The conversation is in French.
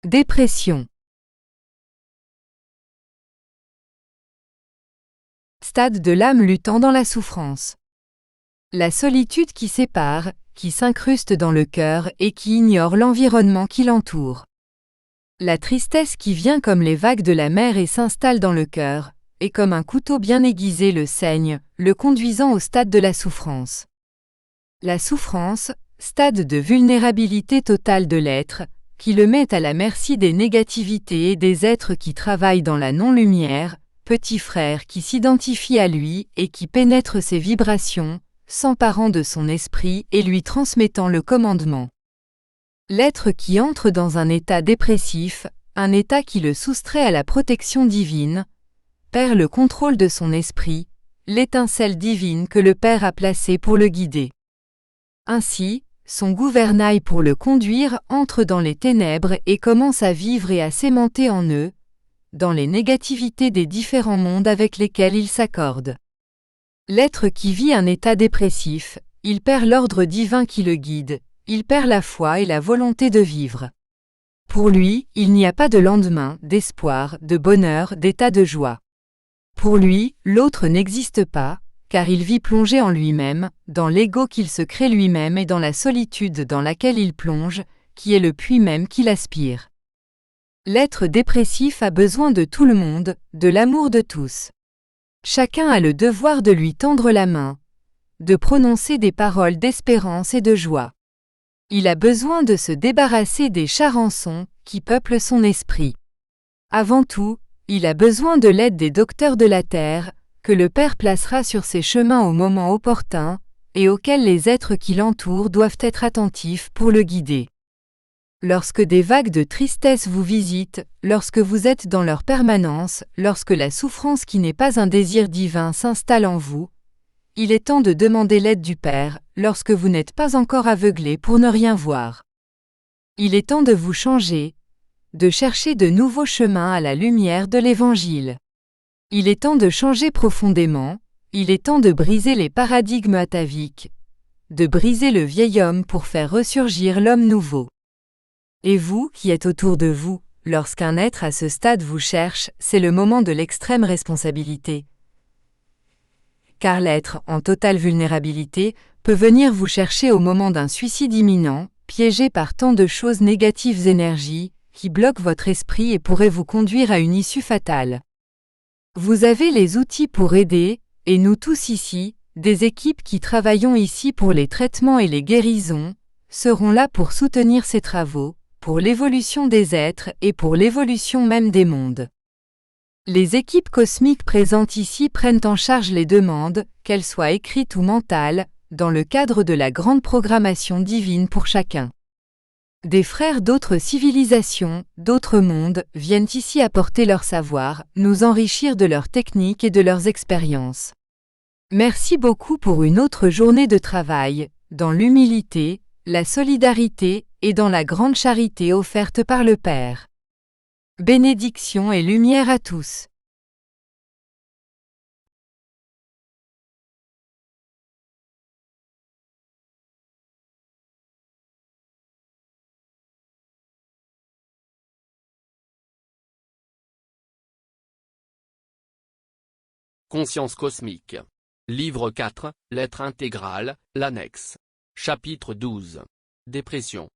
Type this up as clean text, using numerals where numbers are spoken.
Dépression. Stade de l'âme luttant dans la souffrance. La solitude qui sépare, qui s'incruste dans le cœur et qui ignore l'environnement qui l'entoure. La tristesse qui vient comme les vagues de la mer et s'installe dans le cœur, et comme un couteau bien aiguisé le saigne, le conduisant au stade de la souffrance. La souffrance, stade de vulnérabilité totale de l'être, qui le met à la merci des négativités et des êtres qui travaillent dans la non-lumière, petit frère qui s'identifie à lui et qui pénètre ses vibrations, s'emparant de son esprit et lui transmettant le commandement. L'être qui entre dans un état dépressif, un état qui le soustrait à la protection divine, perd le contrôle de son esprit, l'étincelle divine que le Père a placée pour le guider. Ainsi, son gouvernail pour le conduire entre dans les ténèbres et commence à vivre et à s'aimanter en eux, dans les négativités des différents mondes avec lesquels il s'accorde. L'être qui vit un état dépressif, il perd l'ordre divin qui le guide, il perd la foi et la volonté de vivre. Pour lui, il n'y a pas de lendemain, d'espoir, de bonheur, d'état de joie. Pour lui, l'autre n'existe pas, car il vit plongé en lui-même, dans l'ego qu'il se crée lui-même et dans la solitude dans laquelle il plonge, qui est le puits même qu'il aspire. L'être dépressif a besoin de tout le monde, de l'amour de tous. Chacun a le devoir de lui tendre la main, de prononcer des paroles d'espérance et de joie. Il a besoin de se débarrasser des charançons qui peuplent son esprit. Avant tout, il a besoin de l'aide des docteurs de la terre, que le Père placera sur ses chemins au moment opportun, et auxquels les êtres qui l'entourent doivent être attentifs pour le guider. Lorsque des vagues de tristesse vous visitent, lorsque vous êtes dans leur permanence, lorsque la souffrance qui n'est pas un désir divin s'installe en vous, il est temps de demander l'aide du Père, lorsque vous n'êtes pas encore aveuglé pour ne rien voir. Il est temps de vous changer, de chercher de nouveaux chemins à la lumière de l'Évangile. Il est temps de changer profondément, il est temps de briser les paradigmes ataviques, de briser le vieil homme pour faire ressurgir l'homme nouveau. Et vous, qui êtes autour de vous, lorsqu'un être à ce stade vous cherche, c'est le moment de l'extrême responsabilité. Car l'être, en totale vulnérabilité, peut venir vous chercher au moment d'un suicide imminent, piégé par tant de choses négatives énergies, qui bloquent votre esprit et pourraient vous conduire à une issue fatale. Vous avez les outils pour aider, et nous tous ici, des équipes qui travaillons ici pour les traitements et les guérisons, seront là pour soutenir ces travaux, pour l'évolution des êtres et pour l'évolution même des mondes. Les équipes cosmiques présentes ici prennent en charge les demandes, qu'elles soient écrites ou mentales, dans le cadre de la grande programmation divine pour chacun. Des frères d'autres civilisations, d'autres mondes, viennent ici apporter leur savoir, nous enrichir de leurs techniques et de leurs expériences. Merci beaucoup pour une autre journée de travail, dans l'humilité, la solidarité et dans la grande charité offerte par le Père. Bénédiction et lumière à tous. Conscience cosmique. Livre 4, Lettre intégrale, l'annexe. Chapitre 12. Dépression.